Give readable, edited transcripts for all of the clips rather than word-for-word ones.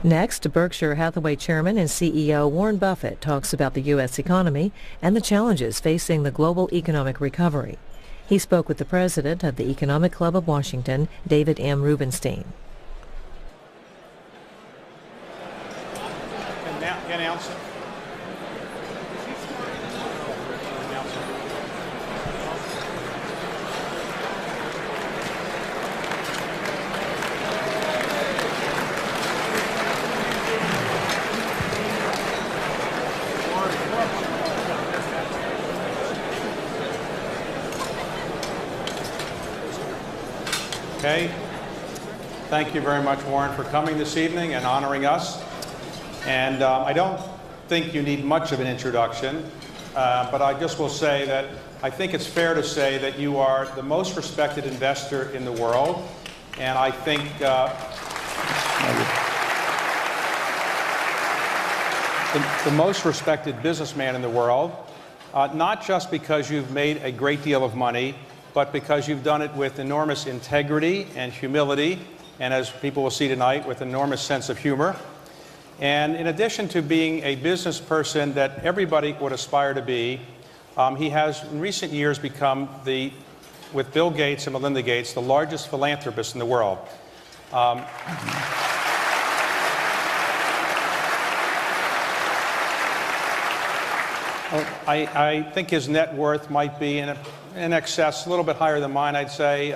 Next, Berkshire Hathaway Chairman and CEO Warren Buffett talks about the U.S. economy and the challenges facing the global economic recovery. He spoke with the president of the Economic Club of Washington, David M. Rubenstein. Announce it. Okay. Thank you very much, Warren, for coming this evening and honoring us. And I don't think you need much of an introduction, but I just will say that I think it's fair to say that you are the most respected investor in the world, and I think the most respected businessman in the world, not just because you've made a great deal of money, but because you've done it with enormous integrity and humility, and as people will see tonight, with enormous sense of humor. And in addition to being a business person that everybody would aspire to be, he has in recent years become, with Bill Gates and Melinda Gates, the largest philanthropist in the world. I think his net worth might be in excess, a little bit higher than mine, I'd say,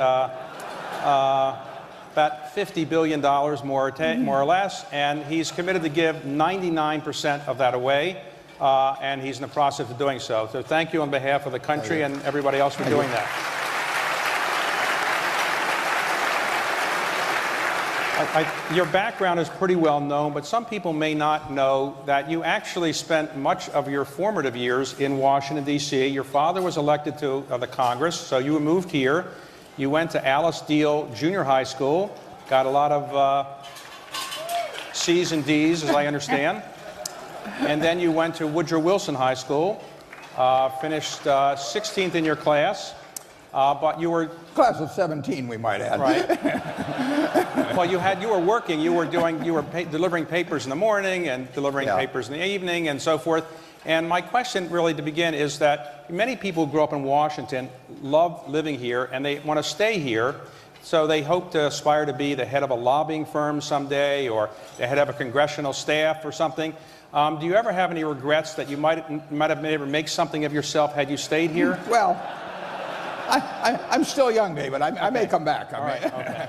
about $50 billion more or less, and he's committed to give 99% of that away, and he's in the process of doing so. So thank you on behalf of the country and everybody else for doing that. Your background is pretty well known, but some people may not know that you actually spent much of your formative years in Washington, D.C. Your father was elected to the Congress, so you moved here. You went to Alice Deal Junior High School, got a lot of C's and D's, as I understand. And then you went to Woodrow Wilson High School, finished 16th in your class, but you were... Class of 17, we might add. Right. Well, you were working, you were delivering papers in the morning and delivering papers in the evening and so forth. And my question really to begin is that many people who grew up in Washington love living here and they want to stay here. So they hope to aspire to be the head of a lobbying firm someday or the head of a congressional staff or something. Do you ever have any regrets that you might have been able to make something of yourself had you stayed here? Well, I'm still young, David. I may come back. Okay.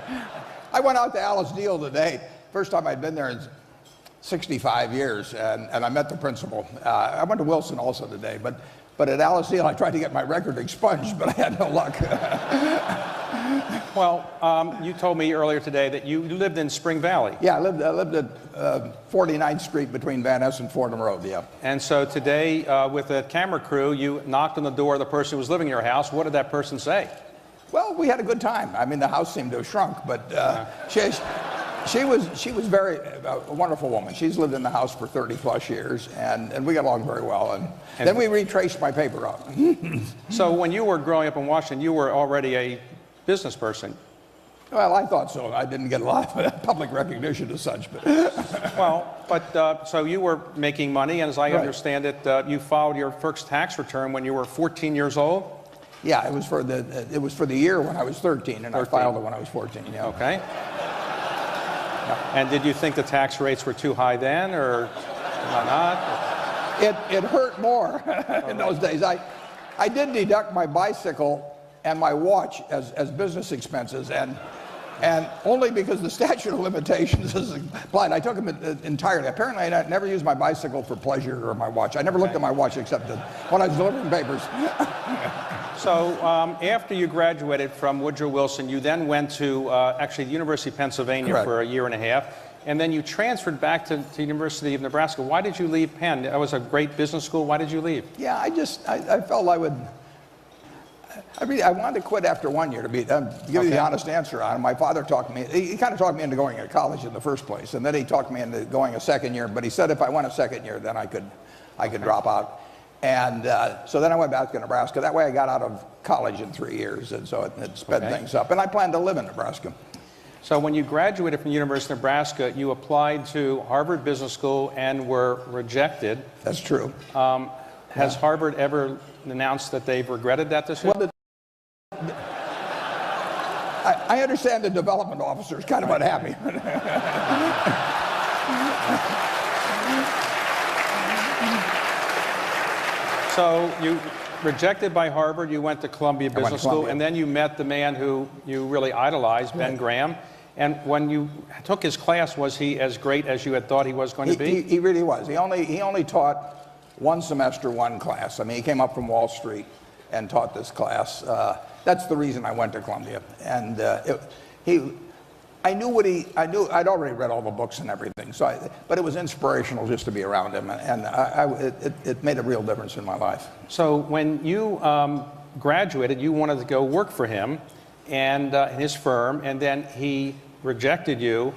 I went out to Alice Deal today. First time I'd been there in 65 years, and I met the principal. I went to Wilson also today, but at Alice Deal I tried to get my record expunged, but I had no luck. Well, you told me earlier today that you lived in Spring Valley. Yeah, I lived at 49th Street between Van Ness and Fordham Road, yeah. And so today, with a camera crew, you knocked on the door of the person who was living in your house. What did that person say? Well, we had a good time. I mean, the house seemed to have shrunk, but she was very a wonderful woman. She's lived in the house for 30-plus years, and we got along very well. And then we retraced my paper route. So when you were growing up in Washington, you were already a business person. Well, I thought so. I didn't get a lot of public recognition as such, but so you were making money, and as I understand it, you filed your first tax return when you were 14 years old. Yeah, it was for the year when I was 13, and 13. I filed it when I was 14. Yeah. Okay. And did you think the tax rates were too high then, or not? It hurt more in those days. I did deduct my bicycle and my watch as business expenses, and only because the statute of limitations is applied. I took them entirely. Apparently, I never used my bicycle for pleasure or my watch. I never looked at my watch except when I was delivering papers. So after you graduated from Woodrow Wilson, you then went to actually the University of Pennsylvania for a year and a half, and then you transferred back to the University of Nebraska. Why did you leave Penn? That was a great business school. Why did you leave? Yeah, I felt I wanted to quit after 1 year, to give you the honest answer on it. My father talked me, he kind of talked me into going to college in the first place, and then he talked me into going a second year, but he said if I went a second year, then I could drop out. And so then I went back to Nebraska. That way I got out of college in 3 years, and so it sped things up. And I plan to live in Nebraska. So when you graduated from the University of Nebraska, you applied to Harvard Business School and were rejected. That's true. Has Harvard ever announced that they've regretted that decision? Well, I understand the development officer is kind of unhappy. So you rejected by Harvard, you went to Columbia Business School, Columbia. and then you met the man who you really idolized, Ben Graham. And when you took his class, was he as great as you had thought he was going to be? He really was. He only taught one semester, one class. I mean, he came up from Wall Street and taught this class. That's the reason I went to Columbia. And I'd already read all the books and everything. But it was inspirational just to be around him, and it made a real difference in my life. So when you graduated, you wanted to go work for him and his firm, and then he rejected you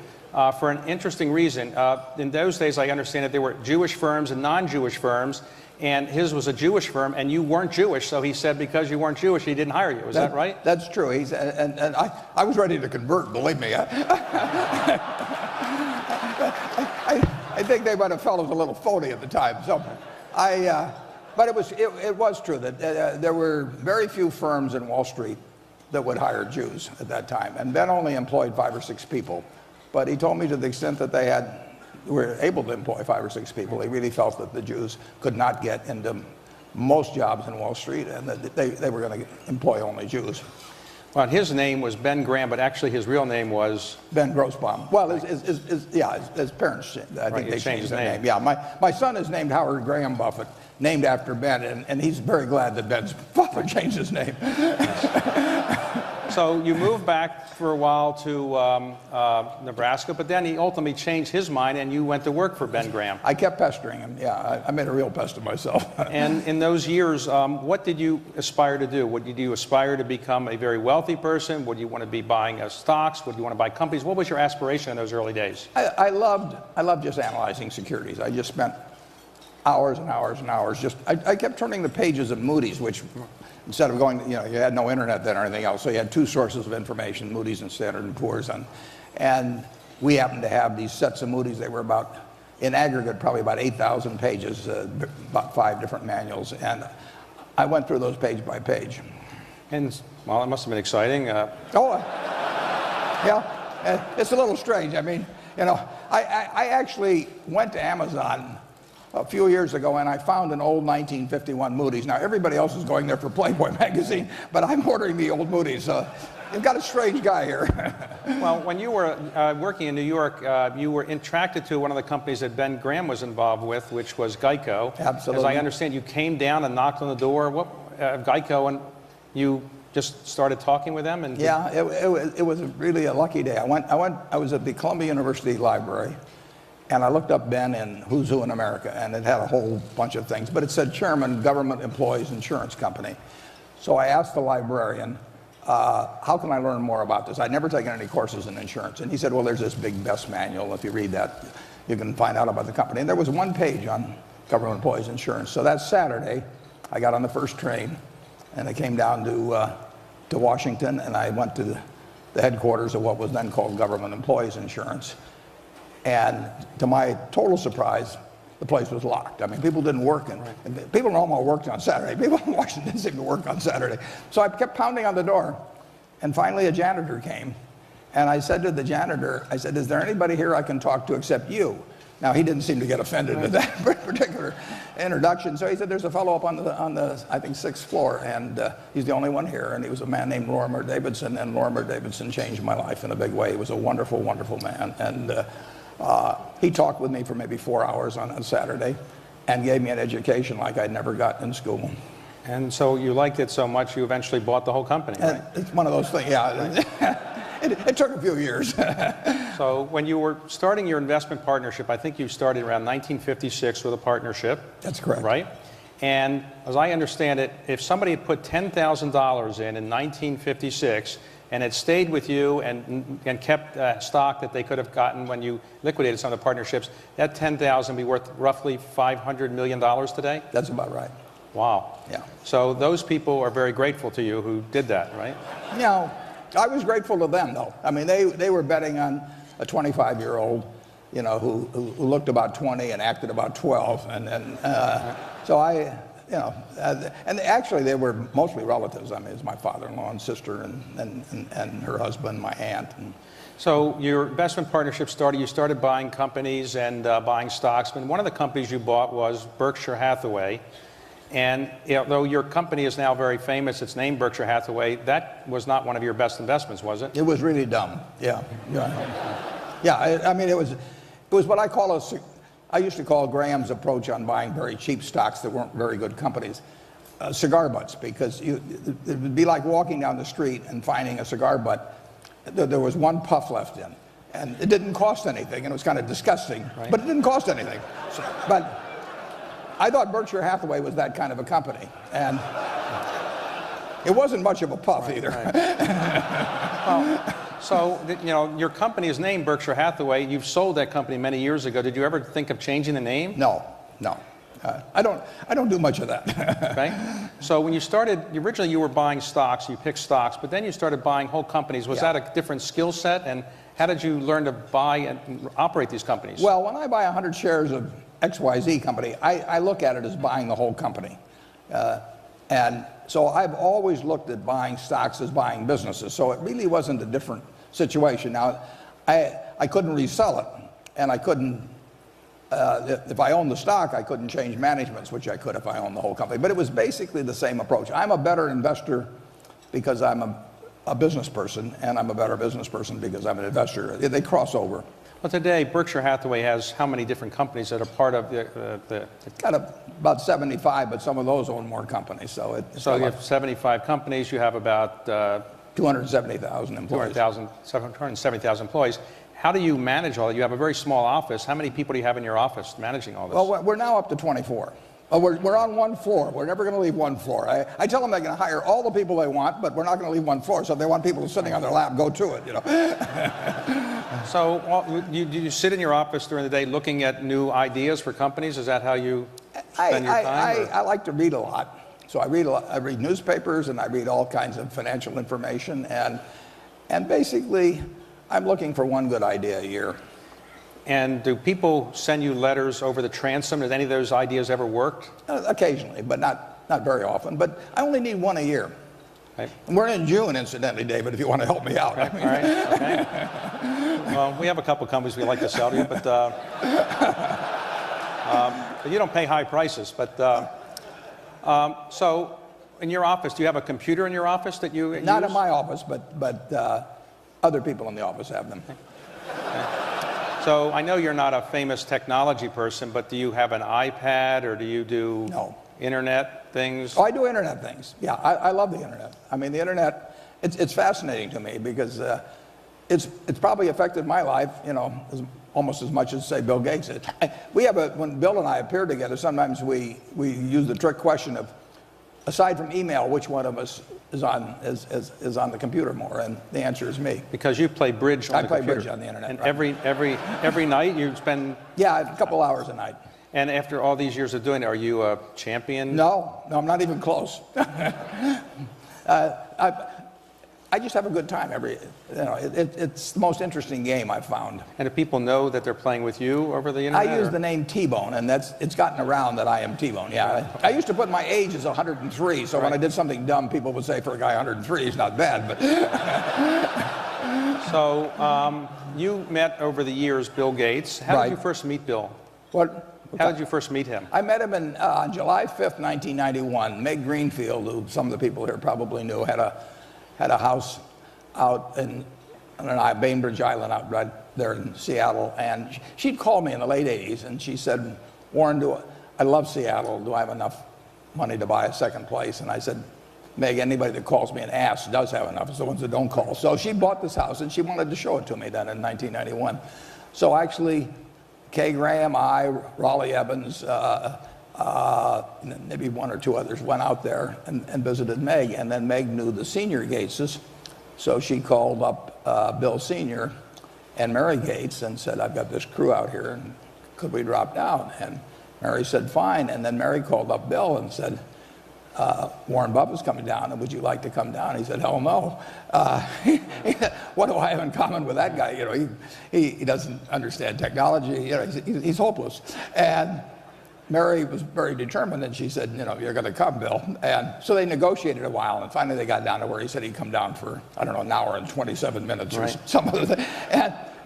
for an interesting reason. In those days, I understand that there were Jewish firms and non-Jewish firms, and his was a Jewish firm, and you weren't Jewish, so he said because you weren't Jewish, he didn't hire you. Is that right? That's true. And I was ready to convert, believe me. I think they might have felt it was a little phony at the time. But it was true that there were very few firms in Wall Street that would hire Jews at that time. And Ben only employed 5 or 6 people. But he told me to the extent that they were able to employ 5 or 6 people, he really felt that the Jews could not get into most jobs in Wall Street, and that they were going to employ only Jews. Well, his name was Ben Graham, but actually his real name was Ben Grossbaum. Well, his parents, I think they changed their name. Yeah, my son is named Howard Graham Buffett, named after Ben, and he's very glad that Ben's father changed his name. So you moved back for a while to Nebraska, but then he ultimately changed his mind and you went to work for Ben Graham. I kept pestering him. Yeah, I made a real pest of myself. And in those years, what did you aspire to do? Did you aspire to become a very wealthy person? Would you want to be buying stocks? Would you want to buy companies? What was your aspiration in those early days? I loved just analyzing securities. I just spent hours and hours and hours. I kept turning the pages of Moody's, which instead of going, you had no internet then or anything else, so you had 2 sources of information, Moody's and Standard & Poor's. And we happened to have these sets of Moody's. They were in aggregate, probably about 8,000 pages, about 5 different manuals. And I went through those page by page. And, well, it must have been exciting. Yeah, it's a little strange. I mean, I actually went to Amazon a few years ago, and I found an old 1951 Moody's. Now, everybody else is going there for Playboy magazine, but I'm ordering the old Moody's. You've got a strange guy here. Well, when you were working in New York, you were attracted to one of the companies that Ben Graham was involved with, which was Geico. Absolutely. As I understand, you came down and knocked on the door of Geico, and you just started talking with them. And yeah, it was really a lucky day. I was at the Columbia University Library, and I looked up Ben in Who's Who in America, and it had a whole bunch of things, but it said Chairman, Government Employees Insurance Company. So I asked the librarian, how can I learn more about this? I'd never taken any courses in insurance. And he said, well, there's this big BEST manual. If you read that, you can find out about the company. And there was 1 page on government employees insurance. So that Saturday, I got on the first train, and I came down to Washington, and I went to the headquarters of what was then called Government Employees Insurance. And to my total surprise, the place was locked. I mean, people didn't work, and people in Omaha worked on Saturday. People in Washington didn't seem to work on Saturday. So I kept pounding on the door, and finally a janitor came. And I said to the janitor, I said, is there anybody here I can talk to except you? Now, he didn't seem to get offended with that particular introduction. So he said, there's a fellow up on the I think, 6th floor, and he's the only one here. And he was a man named Lorimer Davidson, and Lorimer Davidson changed my life in a big way. He was a wonderful, wonderful man. And he talked with me for maybe 4 hours on a Saturday and gave me an education like I'd never got in school. And so you liked it so much, you eventually bought the whole company, right? It's one of those things, yeah. It took a few years. So when you were starting your investment partnership, I think you started around 1956 with a partnership. That's correct. Right? And as I understand it, if somebody had put $10,000 in 1956, and it stayed with you and kept stock that they could have gotten when you liquidated some of the partnerships, that $10,000 would be worth roughly $500 million today? That's about right. Wow. Yeah. So those people are very grateful to you who did that, right? I was grateful to them, though. I mean, they were betting on a 25-year-old, you know, who looked about 20 and acted about 12, so I, you know, and actually they were mostly relatives. I mean, it's my father-in-law and sister and her husband, my aunt. So your investment partnership started, you started buying companies and buying stocks, but one of the companies you bought was Berkshire Hathaway. And though your company is now very famous, it's named Berkshire Hathaway, that was not one of your best investments, was it? It was really dumb, yeah. I mean, it was what I call I used to call Graham's approach on buying very cheap stocks that weren't very good companies, cigar butts, because it would be like walking down the street and finding a cigar butt. There was one puff left in, and it didn't cost anything, and it was kind of disgusting, right. But it didn't cost anything. But I thought Berkshire Hathaway was that kind of a company, and it wasn't much of a puff either. Right. Well, so, you know, your company is named Berkshire Hathaway. You've sold that company many years ago. Did you ever think of changing the name? No. I don't do much of that. Okay. So when you started, originally you were buying stocks, you picked stocks, but then you started buying whole companies. Was that a different skill set? And how did you learn to buy and operate these companies? Well, when I buy 100 shares of XYZ company, I look at it as buying the whole company. And so I've always looked at buying stocks as buying businesses. So it really wasn't a different situation. Now, I couldn't resell it, and I couldn't, if I owned the stock, I couldn't change managements, which I could if I owned the whole company. But it was basically the same approach. I'm a better investor because I'm a business person, and I'm a better business person because I'm an investor. They cross over. Well, today, Berkshire Hathaway has how many different companies that are part of the Got about 75, but some of those own more companies. So you have 75 companies. You have about 270,000 employees. 270,000 employees. How do you manage all that? You have a very small office. How many people do you have in your office managing all this? Well, we're now up to 24. We're on one floor. We're never going to leave one floor. I tell them they can hire all the people they want, but we're not going to leave one floor. So if they want people sitting on their lap, go to it, you know. So do you sit in your office during the day looking at new ideas for companies? Is that how you spend your time? I like to read a lot. So I read newspapers, and I read all kinds of financial information. And basically, I'm looking for one good idea a year. And do people send you letters over the transom? Has any of those ideas ever worked? Occasionally, but not very often. But I only need one a year. Right. And we're in June, incidentally, David, if you want to help me out. All right, okay. Well, we have a couple of companies we like to sell to you, but you don't pay high prices. But so in your office, do you have a computer in your office that you use? Not in my office, but other people in the office have them. Okay. So I know you're not a famous technology person, but do you have an iPad, or do you do internet things? Oh, I do internet things. Yeah, I love the internet. I mean, the internet, it's fascinating to me because it's probably affected my life, you know, almost as much as, say, Bill Gates did. When Bill and I appear together, sometimes we use the trick question of, aside from email, which one of us is on the computer more? And the answer is me. Because you play bridge on the computer. I play bridge on the internet. And right. every night you spend... Yeah, a couple hours a night. And after all these years of doing it, are you a champion? No, I'm not even close. I just have a good time it's the most interesting game I've found. And do people know that they're playing with you over the internet? I use the name T-Bone, and it's gotten around that I am T-Bone. Yeah, I used to put my age as 103, so when I did something dumb, people would say, for a guy 103, he's not bad. But so you met over the years Bill Gates. How did you first meet Bill? How did you first meet him? I met him on July 5th, 1991. Meg Greenfield, who some of the people here probably knew, had a house out in Bainbridge Island out right there in Seattle. And she'd called me in the late 80s, and she said, Warren, I love Seattle. Do I have enough money to buy a second place? And I said, Meg, anybody that calls me and asks does have enough. It's the ones that don't call. So she bought this house, and she wanted to show it to me then in 1991. So actually, Kay Graham, Raleigh Evans, maybe one or two others went out there and visited Meg, and then Meg knew the senior Gateses, so she called up Bill Sr. and Mary Gates and said, I've got this crew out here, and could we drop down? And Mary said, fine, and then Mary called up Bill and said, Warren Buffett's coming down, and would you like to come down? He said, hell no. What do I have in common with that guy? You know, he doesn't understand technology. You know, he's hopeless. And Mary was very determined, and she said, you know, you're going to come, Bill. And so they negotiated a while, and finally they got down to where he said he'd come down for, I don't know, an hour and 27 minutes or some other thing.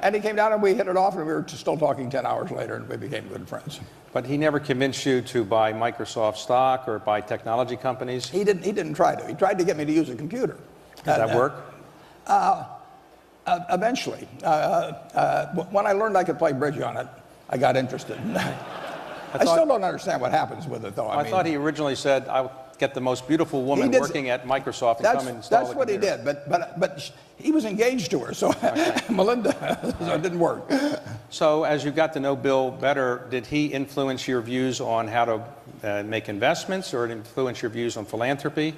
And he came down, and we hit it off, and we were still talking 10 hours later, and we became good friends. But he never convinced you to buy Microsoft stock or buy technology companies? He didn't try to. He tried to get me to use a computer. Did that work? Eventually. When I learned I could play bridge on it, I got interested. I still don't understand what happens with it, though. I thought he originally said, I'll get the most beautiful woman working at Microsoft and come and install That's what he did, but he was engaged to her, so Melinda, so it didn't work. So as you got to know Bill better, did he influence your views on how to make investments, or influence your views on philanthropy?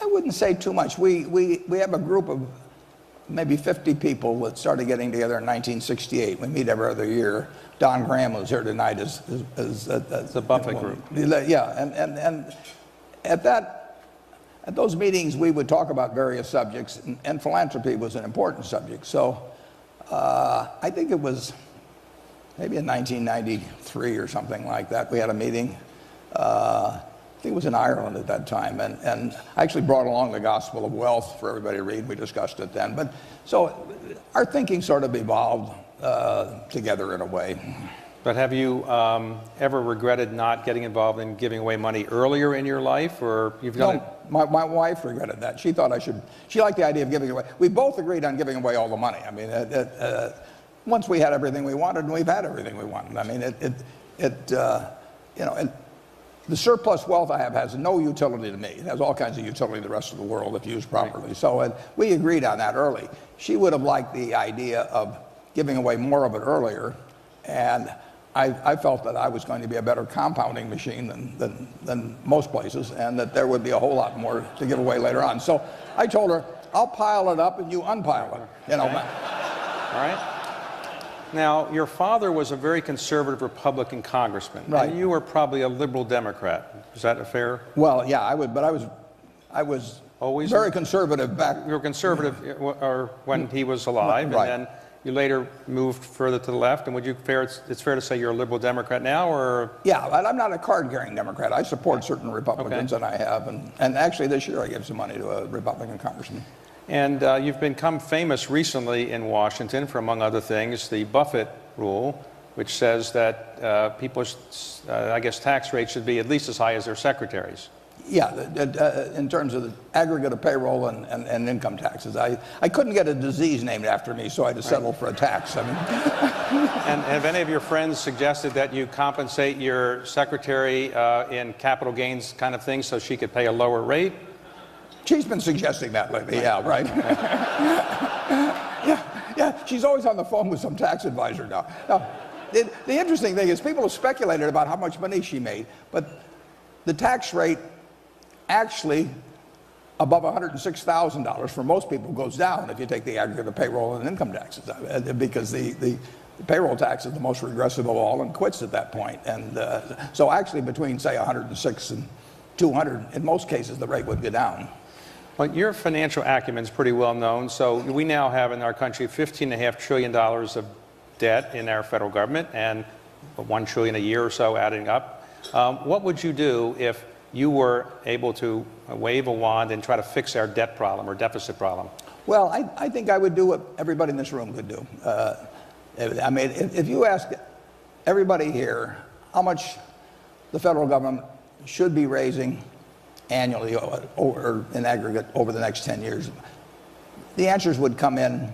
I wouldn't say too much. We have a group of maybe 50 people that started getting together in 1968. We meet every other year. Don Graham was here tonight as the Buffett group. Yeah, and at those meetings we would talk about various subjects, and philanthropy was an important subject. So I think it was maybe in 1993 or something like that. We had a meeting. I think it was in Ireland at that time, and I actually brought along the Gospel of Wealth for everybody to read. We discussed it then. But so our thinking sort of evolved together in a way. But have you ever regretted not getting involved in giving away money earlier in your life, or you've done it? My wife regretted that. She thought she liked the idea of giving away. We both agreed on giving away all the money. I mean, once we had everything we wanted, and we've had everything we wanted. I mean, you know, the surplus wealth I have has no utility to me. It has all kinds of utility to the rest of the world if used properly. So we agreed on that early. She would have liked the idea of giving away more of it earlier, and I felt that I was going to be a better compounding machine than most places, and that there would be a whole lot more to give away later on. So I told her, I'll pile it up and you unpile it. You know. Okay. All right. Now, your father was a very conservative Republican congressman, right. And you were probably a liberal Democrat. Is that fair? Well, yeah, but I was always very conservative back. You were conservative or when he was alive, right. And then you later moved further to the left. And would you it's fair to say you're a liberal Democrat now, or? Yeah, but I'm not a card-carrying Democrat. I support certain Republicans, and I have, and actually this year I gave some money to a Republican congressman. And you've become famous recently in Washington for, among other things, the Buffett rule, which says that people's, I guess, tax rates should be at least as high as their secretaries. Yeah, in terms of the aggregate of payroll and income taxes. I couldn't get a disease named after me, so I had to settle for a tax. I mean. And have any of your friends suggested that you compensate your secretary in capital gains kind of things so she could pay a lower rate? She's been suggesting that lately, yeah, right. Yeah, she's always on the phone with some tax advisor now. Now, the interesting thing is people have speculated about how much money she made, but the tax rate actually above $106,000 for most people goes down if you take the aggregate of payroll and income taxes, because the payroll tax is the most regressive of all and quits at that point. And so actually between, say, 106 and 200, in most cases, the rate would go down. Well, your financial acumen is pretty well known. So we now have in our country $15.5 trillion of debt in our federal government, and $1 trillion a year or so adding up. What would you do if you were able to wave a wand and try to fix our debt problem or deficit problem? Well, I think I would do what everybody in this room could do. I mean, if you ask everybody here how much the federal government should be raising annually or in aggregate over the next 10 years, the answers would come in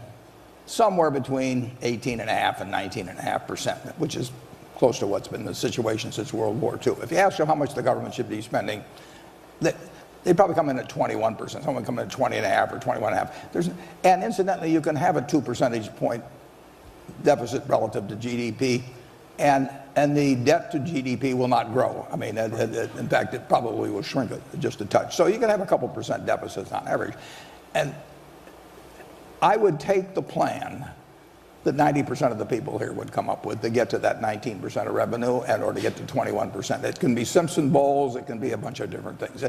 somewhere between 18.5% and 19.5%, which is close to what's been the situation since World War II. If you ask them how much the government should be spending, they'd probably come in at 21%. Someone would come in at 20.5 or 21.5. And incidentally, you can have a 2 percentage point deficit relative to GDP, and the debt to GDP will not grow. I mean, in fact, it probably will shrink just a touch. So you can have a couple percent deficits on average. And I would take the plan that 90% of the people here would come up with to get to that 19% of revenue and or to get to 21%. It can be Simpson Bowles, it can be a bunch of different things.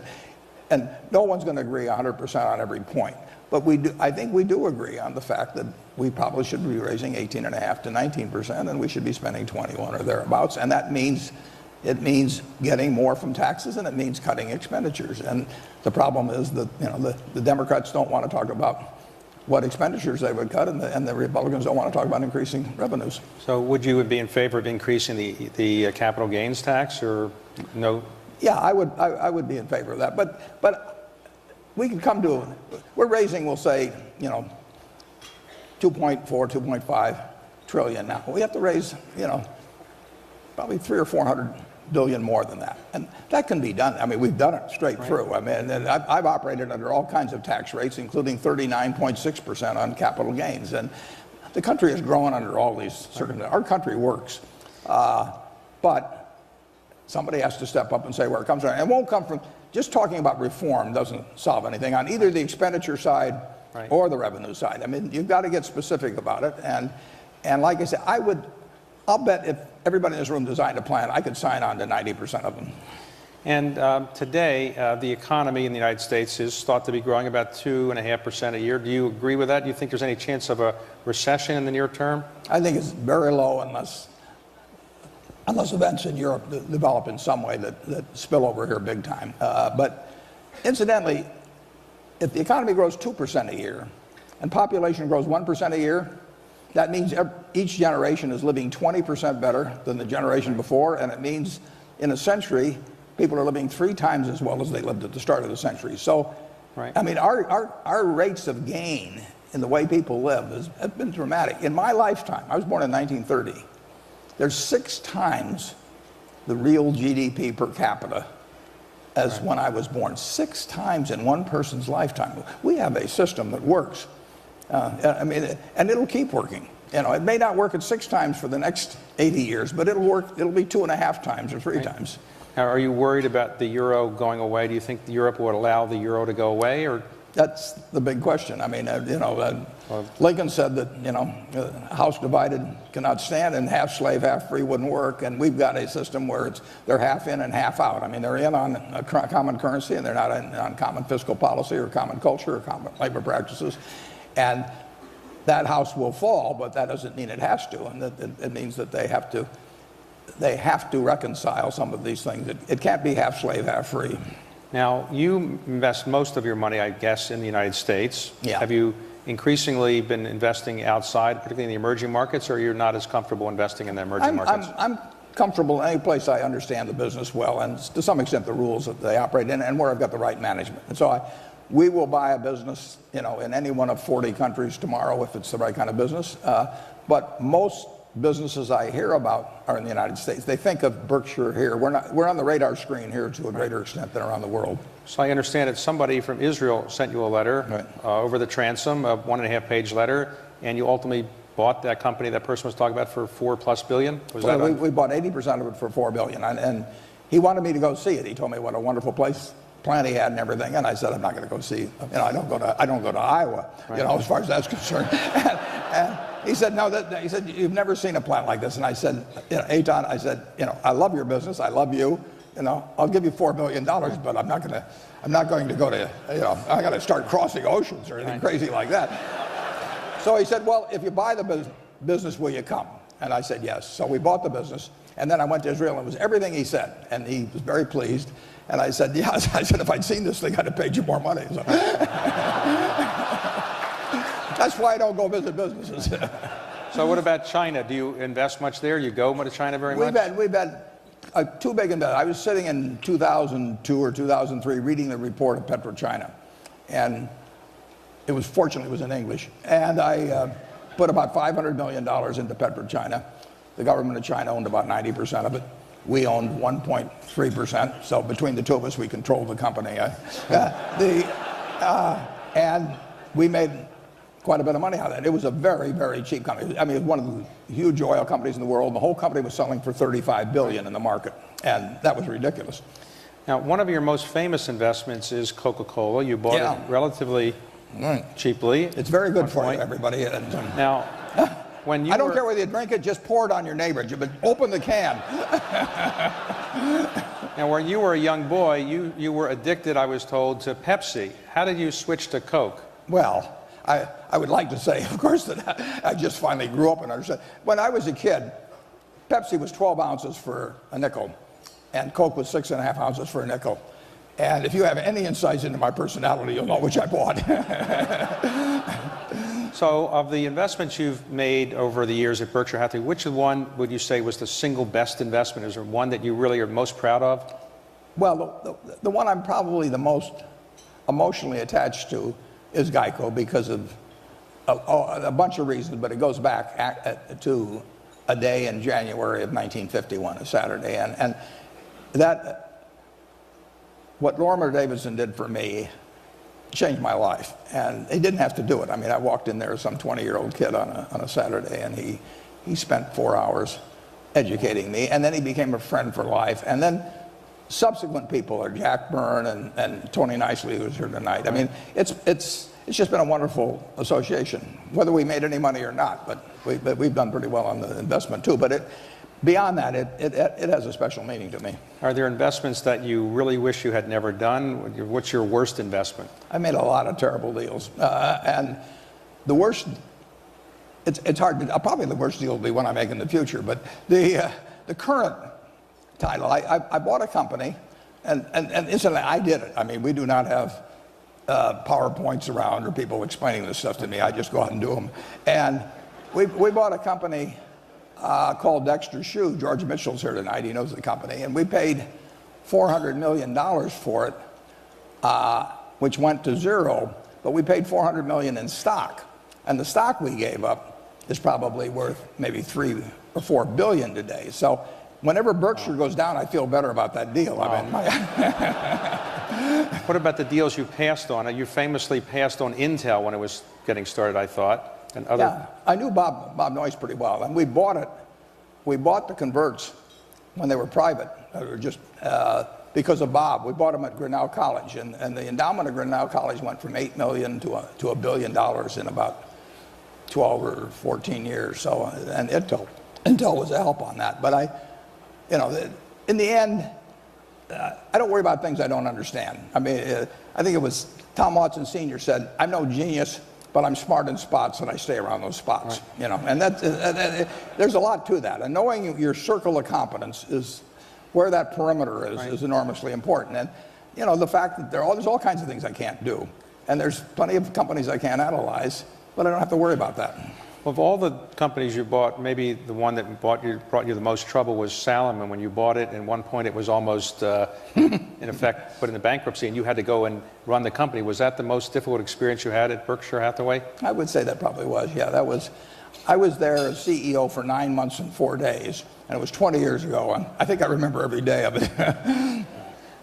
And no one's going to agree 100% on every point. But I think we do agree on the fact that we probably should be raising 18.5 to 19%, and we should be spending 21 or thereabouts. And that means getting more from taxes, and it means cutting expenditures. And the problem is that the Democrats don't want to talk about what expenditures they would cut, and the Republicans don't want to talk about increasing revenues. So would you be in favor of increasing the capital gains tax, or no? Yeah, I would be in favor of that. But we can come to, we're raising, we'll say, 2.4, 2.5 trillion now. We have to raise, probably 300 or 400 billion more than that. And that can be done. I mean, we've done it straight through. I mean, and I've operated under all kinds of tax rates, including 39.6% on capital gains. And the country has grown under all these circumstances. Our country works. But somebody has to step up and say where it comes from. And it won't come from, just talking about reform doesn't solve anything on either the expenditure side or the revenue side. I mean, you've got to get specific about it. And like I said, I'll bet if everybody in this room designed a plan, I could sign on to 90% of them. And today, the economy in the United States is thought to be growing about 2.5% a year. Do you agree with that? Do you think there's any chance of a recession in the near term? I think it's very low unless events in Europe develop in some way that spill over here big time. But incidentally, if the economy grows 2% a year and population grows 1% a year, that means each generation is living 20% better than the generation before, and it means in a century, people are living 3 times as well as they lived at the start of the century. So, I mean, our rates of gain in the way people live have been dramatic. In my lifetime, I was born in 1930, there's 6 times the real GDP per capita as when I was born. 6 times in one person's lifetime. We have a system that works. I mean, and it'll keep working. It may not work at 6 times for the next 80 years, but it'll work. It'll be 2.5 times or 3 times. Now, are you worried about the euro going away? Do you think Europe would allow the euro to go away, or? That's the big question. I mean, Lincoln said that, a house divided cannot stand, and half slave, half free wouldn't work. And we've got a system where they're half in and half out. I mean, they're in on a common currency, and they're not in on common fiscal policy or common culture or common labor practices. And that house will fall, but that doesn't mean it has to. And it means that they have to reconcile some of these things. It can't be half slave, half free. Now, you invest most of your money, I guess, in the United States. Yeah. Have you increasingly been investing outside, particularly in the emerging markets, or you're not as comfortable investing in the emerging markets? I'm comfortable in any place I understand the business well, and to some extent the rules that they operate in, and where I've got the right management. And so we will buy a business, in any one of 40 countries tomorrow if it's the right kind of business. But most businesses I hear about are in the United States. They think of Berkshire here. We're on the radar screen here to a greater extent than around the world. So I understand that somebody from Israel sent you a letter over the transom, a 1.5-page letter, and you ultimately bought that company that person was talking about for $4+ billion? We bought 80% of it for $4 billion, and he wanted me to go see it. He told me what a wonderful plant he had and everything, and I said, I'm not going to go see. I don't go to Iowa, as far as that's concerned. and he said, no. He said, you've never seen a plant like this. And I said, Eitan, I said, I love your business. I love you. I'll give you $4 billion, but I'm not going to go to, I got to start crossing oceans or anything crazy like that. So he said, well, if you buy the business, will you come? And I said, yes. So we bought the business. And then I went to Israel, and it was everything he said. And he was very pleased. And I said, yes. I said, if I'd seen this thing, I'd have paid you more money. So. That's why I don't go visit businesses. So what about China? Do you invest much there? You go to China very much? We've had 2 big investments. I was sitting in 2002 or 2003 reading the report of PetroChina. And fortunately, it was in English. And I put about $500 million into PetroChina. The government of China owned about 90% of it. We owned 1.3%. So between the two of us, we controlled the company. And we made quite a bit of money out of that. It was a very, very cheap company. I mean, it was one of the huge oil companies in the world. The whole company was selling for $35 billion in the market, and that was ridiculous. Now, one of your most famous investments is Coca-Cola. You bought it relatively cheaply. It's very good for you, everybody. Now, when you I don't care whether you drink it, just pour it on your neighbor, but open the can. Now, when you were a young boy, you were addicted, I was told, to Pepsi. How did you switch to Coke? Well, I would like to say, of course, that I just finally grew up and understood. When I was a kid, Pepsi was 12 ounces for a nickel, and Coke was 6.5 ounces for a nickel. And if you have any insights into my personality, you'll know which I bought. So, of the investments you've made over the years at Berkshire Hathaway, which one would you say was the single best investment? Is there one that you really are most proud of? Well, the one I'm probably the most emotionally attached to is Geico because of a bunch of reasons, but it goes back to a day in January of 1951, a Saturday. And that, what Lorimer Davidson did for me changed my life. And he didn't have to do it. I mean, I walked in there as some 20-year-old kid on a Saturday, and he spent 4 hours educating me, and then he became a friend for life. And then subsequent people are Jack Byrne and Tony Nicely, who's here tonight. I mean, it's just been a wonderful association, whether we made any money or not. But we've done pretty well on the investment too. But beyond that, it has a special meaning to me. Are there investments that you really wish you had never done? What's your worst investment? I made a lot of terrible deals, and the worst. It's hard to. Probably the worst deal will be one I make in the future. But the current title, I bought a company, and incidentally, I did it. I mean, we do not have PowerPoints around or people explaining this stuff to me. I just go out and do them. And we bought a company called Dexter Shoe. George Mitchell's here tonight. He knows the company. And we paid $400 million for it, which went to zero. But we paid $400 million in stock. And the stock we gave up is probably worth maybe $3 or $4 billion today. So whenever Berkshire goes down, I feel better about that deal. Wow. I mean, What about the deals you passed on? You famously passed on Intel when it was getting started, I thought, and other. Yeah, I knew Bob Noyce pretty well, and we bought it. We bought the converts when they were private, or just because of Bob. We bought them at Grinnell College, and the endowment of Grinnell College went from $8 million to $1 billion in about 12 or 14 years. So, and Intel was a help on that. But in the end, I don't worry about things I don't understand. I mean, I think it was Tom Watson Sr. said, "I'm no genius, but I'm smart in spots, and I stay around those spots." Right. And there's a lot to that. And knowing your circle of competence is where that perimeter is, right, is enormously important. And the fact that there's all kinds of things I can't do, and there's plenty of companies I can't analyze, but I don't have to worry about that. Of all the companies you bought, maybe the one that brought you the most trouble was Salomon. When you bought it, at one point it was almost, in effect, put into bankruptcy, and you had to go and run the company. Was that the most difficult experience you had at Berkshire Hathaway? I would say that probably was, yeah. I was there as CEO for 9 months and 4 days, and it was 20 years ago, and I think I remember every day of it.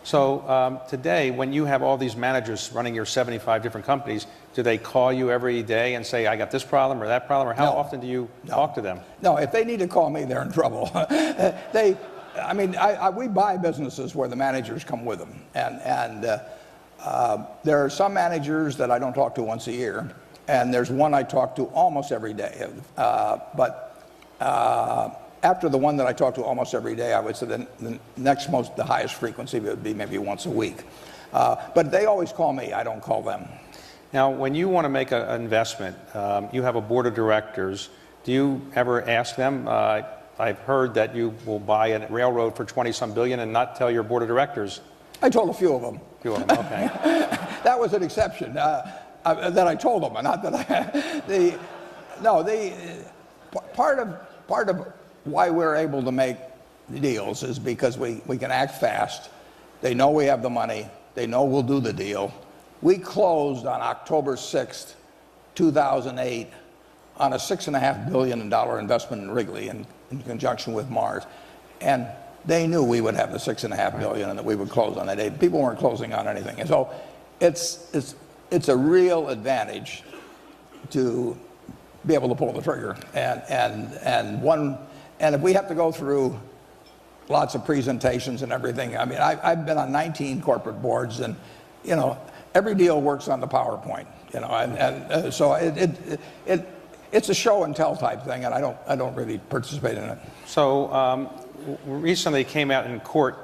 So today, when you have all these managers running your 75 different companies, do they call you every day and say, "I got this problem or that problem," or how often do you talk to them? No, if they need to call me, they're in trouble. We buy businesses where the managers come with them, and there are some managers that I don't talk to once a year, and there's one I talk to almost every day. After the one that I talk to almost every day, I would say the highest frequency would be maybe once a week. But they always call me. I don't call them. Now, when you want to make an investment, you have a board of directors. Do you ever ask them? I've heard that you will buy a railroad for 20-some billion and not tell your board of directors. I told a few of them. A few of them, okay. That was an exception. That I told them, not that part of why we're able to make deals is because we can act fast. They know we have the money. They know we'll do the deal. We closed on October 6th, 2008, on a $6.5 billion investment in Wrigley in conjunction with Mars. And they knew we would have the $6.5 billion and that we would close on that day. People weren't closing on anything. And so it's a real advantage to be able to pull the trigger. And if we have to go through lots of presentations and everything, I mean, I've been on 19 corporate boards, and every deal works on the PowerPoint, and so it's a show and tell type thing, and I don't really participate in it. So recently came out in court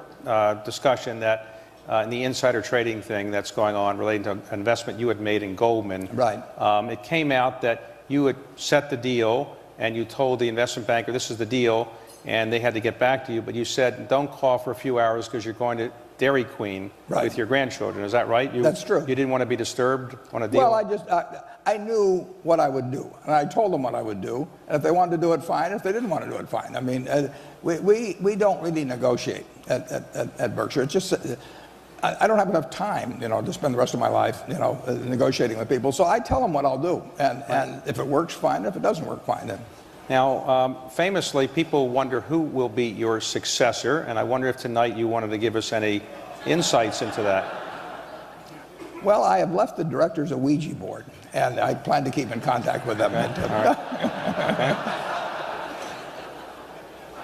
discussion that in the insider trading thing that's going on relating to an investment you had made in Goldman. Right. It came out that you had set the deal and you told the investment banker this is the deal, and they had to get back to you, but you said don't call for a few hours because you're going to Dairy Queen with your grandchildren. Is that right? That's true. You didn't want to be disturbed on a deal? Well, I knew what I would do, and I told them what I would do. And if they wanted to do it, fine. If they didn't want to do it, fine. I mean, we don't really negotiate at Berkshire. It's just I don't have enough time, to spend the rest of my life, negotiating with people. So I tell them what I'll do, and if it works, fine. If it doesn't work, fine. Then. Now, famously, people wonder who will be your successor, and I wonder if tonight you wanted to give us any insights into that. Well, I have left the directors a Ouija board, and I plan to keep in contact with them. Okay. All right. Okay.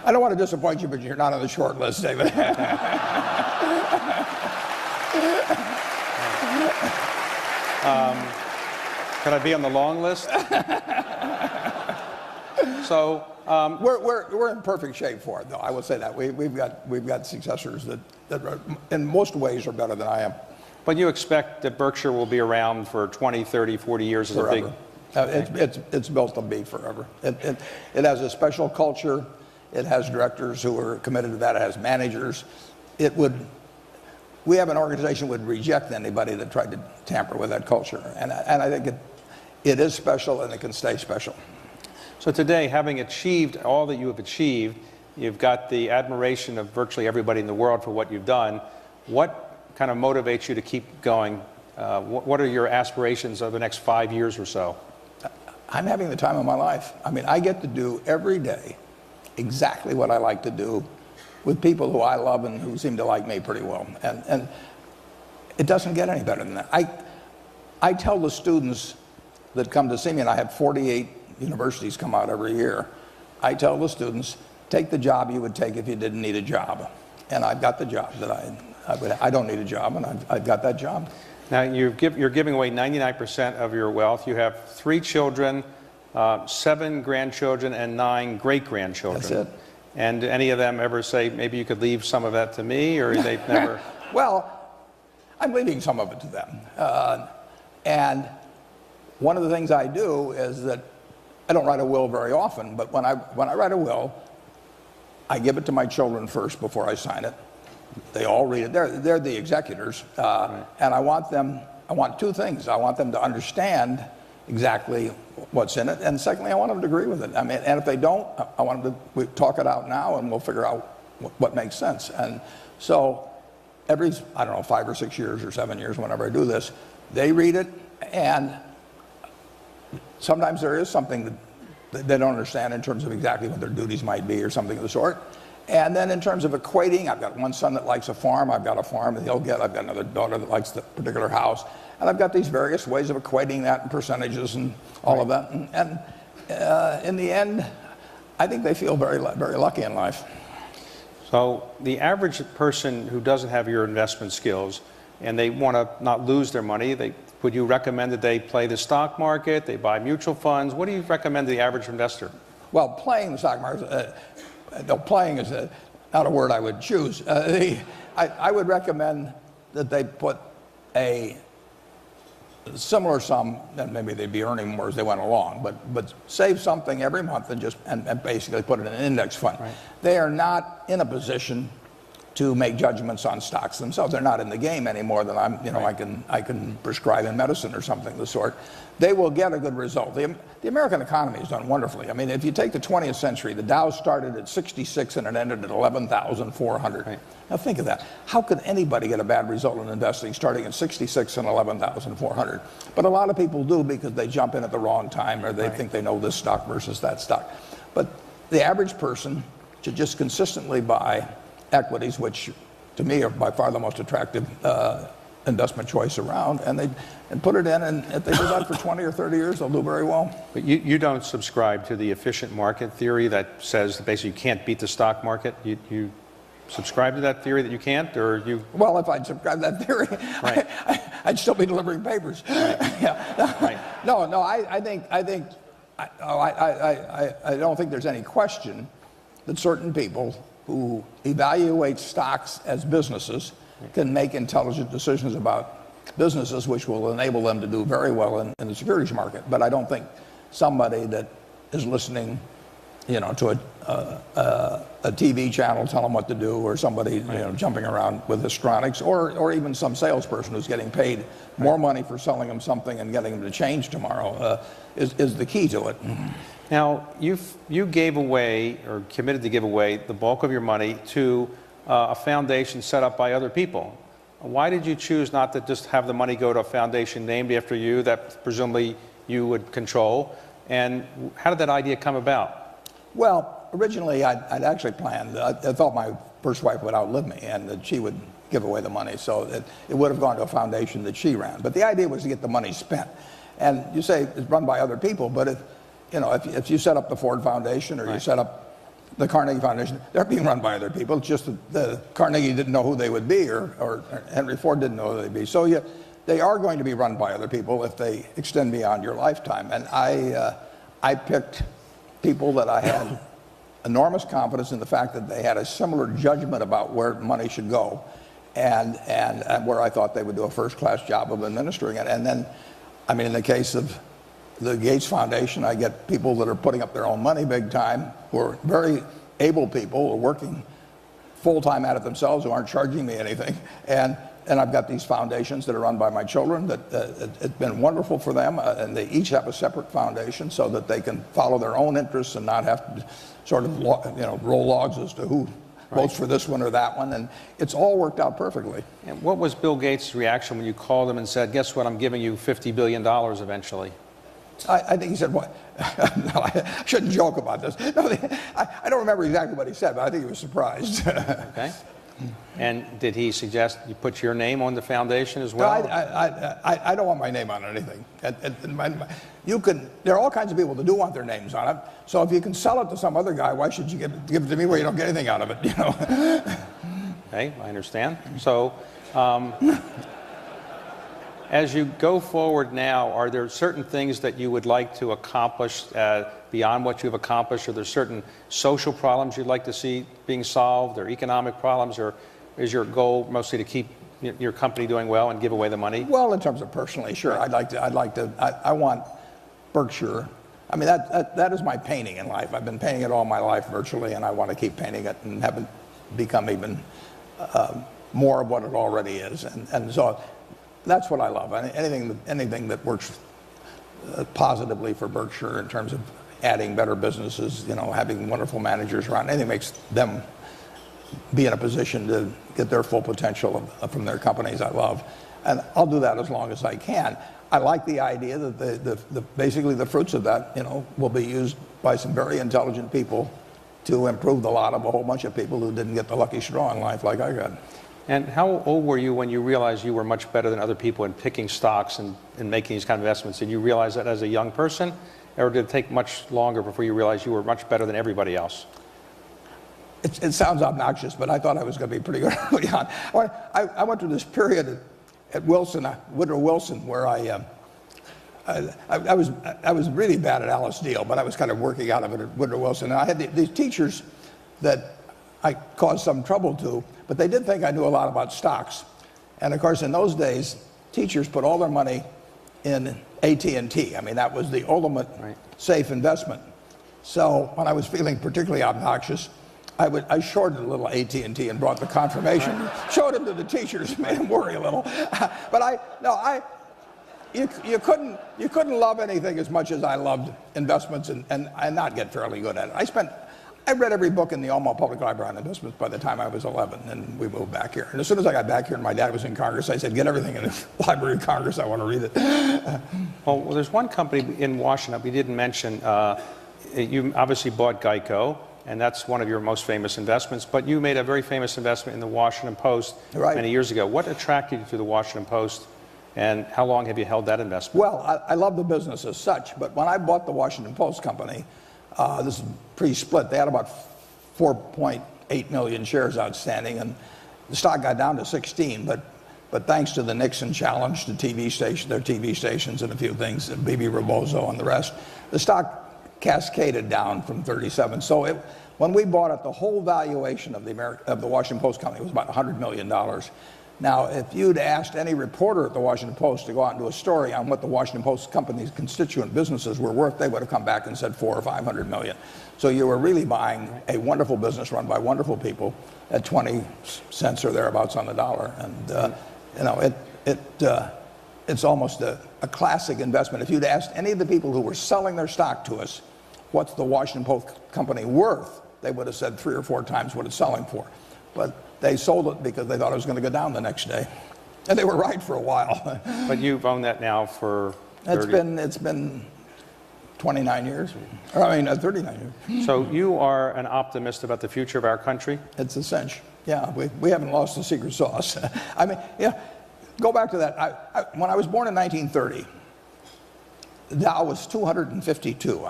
I don't want to disappoint you, but you're not on the short list, David. Could I be on the long list? So we're in perfect shape for it, though. I will say that we've got successors that are, in most ways are better than I am. But you expect that Berkshire will be around for 20, 30, 40 years as Forever. a big... It's built to be forever. It has a special culture. It has directors who are committed to that. It has managers. We have an organization that would reject anybody that tried to tamper with that culture. And I think it is special, and it can stay special. So today, having achieved all that you have achieved, you've got the admiration of virtually everybody in the world for what you've done. What kind of motivates you to keep going? What are your aspirations over the next 5 years or so? I'm having the time of my life. I mean, I get to do every day exactly what I like to do with people who I love and who seem to like me pretty well. And it doesn't get any better than that. I tell the students that come to see me, and I have 48 universities come out every year. I tell the students, take the job you would take if you didn't need a job. And I've got the job that I don't need a job, and I've got that job. Now, you're giving away 99% of your wealth. You have 3 children, 7 grandchildren, and 9 great-grandchildren. That's it. And any of them ever say, maybe you could leave some of that to me, or they've never... Well, I'm leaving some of it to them. And one of the things I do is that I don't write a will very often, but when I write a will, I give it to my children first before I sign it. They all read it. They're the executors. Right. And I want 2 things. I want them to understand exactly what's in it, and secondly, I want them to agree with it. I mean, and if they don't, I want them to talk it out now, and we'll figure out what makes sense. And so every, I don't know, 5 or 6 years or 7 years, whenever I do this, they read it, and sometimes there is something that they don't understand in terms of exactly what their duties might be or something of the sort. And then in terms of equating, I've got one son that likes a farm. I've got a farm that he'll get. I've got another daughter that likes the particular house. And I've got these various ways of equating that in percentages and all of that. And in the end, I think they feel very, very lucky in life. So the average person who doesn't have your investment skills and they want to not lose their money, would you recommend that they play the stock market, they buy mutual funds? What do you recommend to the average investor? Well, playing the stock market, no, playing is not a word I would choose. I would recommend that they put a similar sum, and maybe they'd be earning more as they went along, but save something every month and basically put it in an index fund. Right. They are not in a position to make judgments on stocks themselves. They're not in the game any more than right. I can prescribe in medicine or something of the sort. They will get a good result. The American economy has done wonderfully. I mean, if you take the 20th century, the Dow started at 66 and it ended at 11,400. Right. Now think of that. How could anybody get a bad result in investing starting at 66 and 11,400? But a lot of people do because they jump in at the wrong time or they think they know this stock versus that stock. But the average person should just consistently buy equities, which to me are by far the most attractive investment choice around, and put it in, and if they do that for 20 or 30 years, they'll do very well. But you don't subscribe to the efficient market theory that says that basically you can't beat the stock market? You subscribe to that theory that you can't, or you... Well, if I'd subscribe to that theory, right. I'd still be delivering papers. Right. Yeah. Right. No, I think I don't think there's any question that certain people who evaluate stocks as businesses can make intelligent decisions about businesses, which will enable them to do very well in the securities market. But I don't think somebody that is listening, to a TV channel tell them what to do, or somebody jumping around with histrionics, or even some salesperson who's getting paid more money for selling them something and getting them to change tomorrow is the key to it. Now, you gave away, or committed to give away, the bulk of your money to a foundation set up by other people. Why did you choose not to just have the money go to a foundation named after you that presumably you would control? And how did that idea come about? Well, originally I'd actually planned, I thought my first wife would outlive me and that she would give away the money, so it would have gone to a foundation that she ran. But the idea was to get the money spent. And you say it's run by other people, but if you set up the Ford Foundation, or you set up the Carnegie Foundation, they're being run by other people. It's just that the Carnegie didn't know who they would be, or Henry Ford didn't know who they'd be. So they are going to be run by other people if they extend beyond your lifetime. And I picked people that I had enormous confidence in the fact that they had a similar judgment about where money should go, and where I thought they would do a first-class job of administering it. And then, in the case of the Gates Foundation, I get people that are putting up their own money big time, who are very able people, who are working full-time at it themselves, who aren't charging me anything. And I've got these foundations that are run by my children that it's been wonderful for them, and they each have a separate foundation so that they can follow their own interests and not have to sort of roll logs as to who votes for this one or that one, and it's all worked out perfectly. And what was Bill Gates' reaction when you called him and said, guess what, I'm giving you $50 billion eventually? I think he said, what? No, I shouldn't joke about this. No, I don't remember exactly what he said, but I think he was surprised. Okay. And did he suggest you put your name on the foundation as well? No, I don't want my name on anything. There are all kinds of people that do want their names on it. So if you can sell it to some other guy, why should you give it to me where you don't get anything out of it? Okay, I understand. So, as you go forward now, are there certain things that you would like to accomplish beyond what you've accomplished? Are there certain social problems you'd like to see being solved, or economic problems, or is your goal mostly to keep your company doing well and give away the money? Well, in terms of personally, sure. I want Berkshire. That is my painting in life. I've been painting it all my life virtually, and I want to keep painting it and have it become even more of what it already is. And so that's what I love. Anything that works positively for Berkshire in terms of adding better businesses, having wonderful managers around, anything makes them be in a position to get their full potential from their companies, I love. And I'll do that as long as I can. I like the idea that basically the fruits of that, will be used by some very intelligent people to improve the lot of a whole bunch of people who didn't get the lucky straw in life like I got. And how old were you when you realized you were much better than other people in picking stocks and making these kind of investments? Did you realize that as a young person, or did it take much longer before you realized you were much better than everybody else? It sounds obnoxious, but I thought I was going to be pretty good early on. I went through this period at Wilson, Woodrow Wilson, where I was really bad at Alice Deal, but I was kind of working out of it at Woodrow Wilson. And I had these teachers that I caused some trouble to, but they did think I knew a lot about stocks. And of course, in those days, teachers put all their money in AT&T. That was the ultimate safe investment. So when I was feeling particularly obnoxious, I shorted a little AT&T and brought the confirmation, showed them to the teachers, made them worry a little. But you couldn't love anything as much as I loved investments and not get fairly good at it. I read every book in the Omaha Public Library on investments by the time I was 11, and we moved back here. And as soon as I got back here and my dad was in Congress, I said, get everything in the Library of Congress, I want to read it. Well, there's one company in Washington we didn't mention. You obviously bought Geico, and that's one of your most famous investments, but you made a very famous investment in the Washington Post many years ago. What attracted you to the Washington Post, and how long have you held that investment? Well, I love the business as such, but when I bought the Washington Post company, this is pre-split. They had about 4.8 million shares outstanding, and the stock got down to 16. But thanks to the Nixon challenge to their TV stations, and a few things, Bibi Rebozo and the rest, the stock cascaded down from 37. So when we bought it, the whole valuation of the Washington Post company was about $100 million. Now, if you'd asked any reporter at the Washington Post to go out and do a story on what the Washington Post company's constituent businesses were worth, they would have come back and said 400 or 500 million. So you were really buying a wonderful business run by wonderful people at 20 cents or thereabouts on the dollar. And you know, it's almost a classic investment. If you'd asked any of the people who were selling their stock to us, what's the Washington Post company worth, they would have said 3 or 4 times what it's selling for. But they sold it because they thought it was going to go down the next day. And they were right for a while. But you've owned that now for 30... It's been 29 years. Or, I mean, 39 years. So you are an optimist about the future of our country? It's a cinch. Yeah, we haven't lost the secret sauce. I mean, yeah, go back to that. When I was born in 1930, the Dow was 252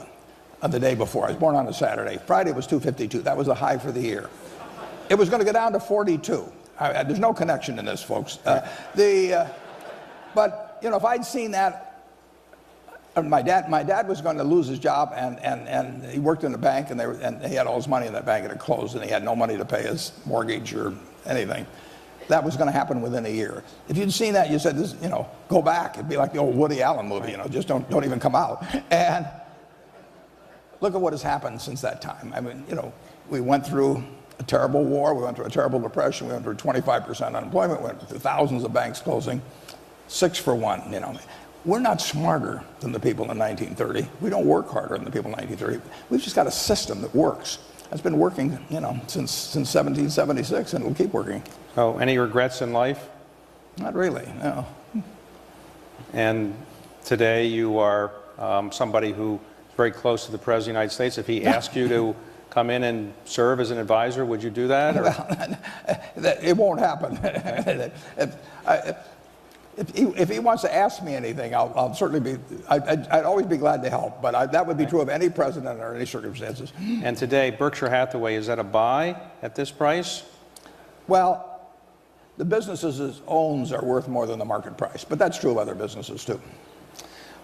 on the day before. I was born on a Saturday. Friday was 252. That was the high for the year. It was going to go down to 42. There's no connection in this, folks. But you know, if I'd seen that, my dad was going to lose his job, and he worked in a bank, and he had all his money in that bank, and it closed, and he had no money to pay his mortgage or anything. That was going to happen within a year. If you'd seen that, you said, this, you know, go back. It'd be like the old Woody Allen movie, you know, just don't even come out. And look at what has happened since that time. I mean, you know, we went through a terrible war, we went through a terrible depression, we went through 25% unemployment, we went through thousands of banks closing, 6 for 1, you know. We're not smarter than the people in 1930. We don't work harder than the people in 1930. We've just got a system that works. It's been working, you know, since 1776, and it'll keep working. Oh, any regrets in life? Not really, no. And today you are somebody who is very close to the President of the United States. If he asked you to come in and serve as an advisor, would you do that? Or? Well, it won't happen. If he wants to ask me anything, I'll certainly be, I'd always be glad to help, but that would be true of any president under any circumstances. And today, Berkshire Hathaway, is that a buy at this price? Well, the businesses it owns are worth more than the market price, but that's true of other businesses too.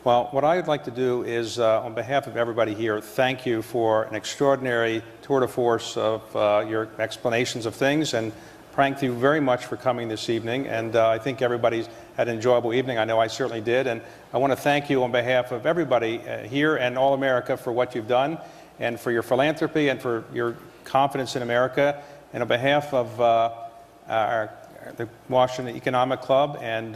Well, what I would like to do is, on behalf of everybody here, thank you for an extraordinary tour de force of your explanations of things, and thank you very much for coming this evening. And I think everybody's had an enjoyable evening. I know I certainly did. And I want to thank you on behalf of everybody here and all America for what you've done, and for your philanthropy, and for your confidence in America. And on behalf of the Washington Economic Club and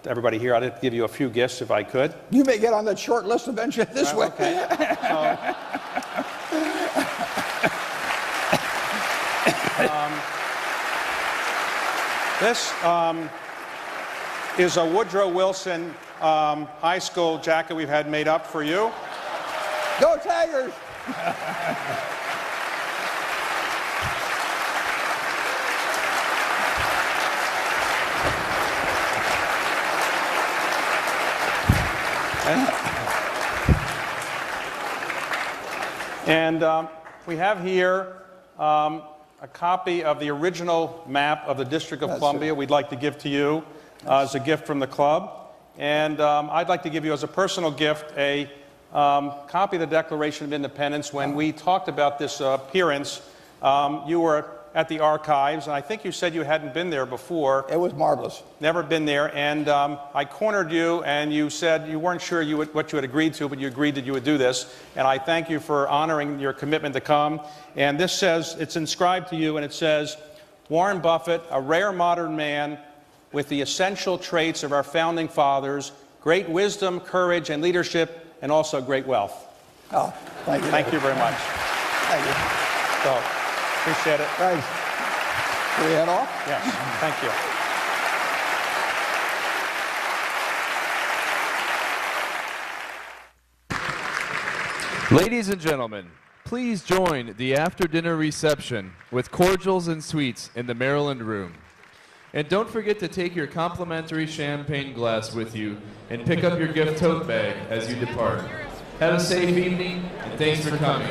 everybody here, I'd like to give you a few gifts if I could. You may get on that short list eventually this way. Okay. This is a Woodrow Wilson high school jacket we've had made up for you. Go Tigers! And we have here a copy of the original map of the District of Columbia we'd like to give to you as a gift from the club. And I'd like to give you as a personal gift a copy of the Declaration of Independence. When we talked about this appearance, you were at the archives, and I think you said you hadn't been there before. It was marvelous. Never been there, and I cornered you, and you said you weren't sure what you had agreed to, but you agreed that you would do this, and I thank you for honoring your commitment to come. And this says, it's inscribed to you, and it says, Warren Buffett, a rare modern man with the essential traits of our founding fathers, great wisdom, courage, and leadership, and also great wealth. Oh, thank you. Thank you very much. Thank you. So, appreciate it. Thanks. Can we head off? Yes, thank you. Ladies and gentlemen, please join the after-dinner reception with cordials and sweets in the Maryland Room. And don't forget to take your complimentary champagne glass with you and pick up your gift tote bag as you depart. Have a safe evening, and thanks for coming.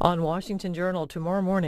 On Washington Journal tomorrow morning.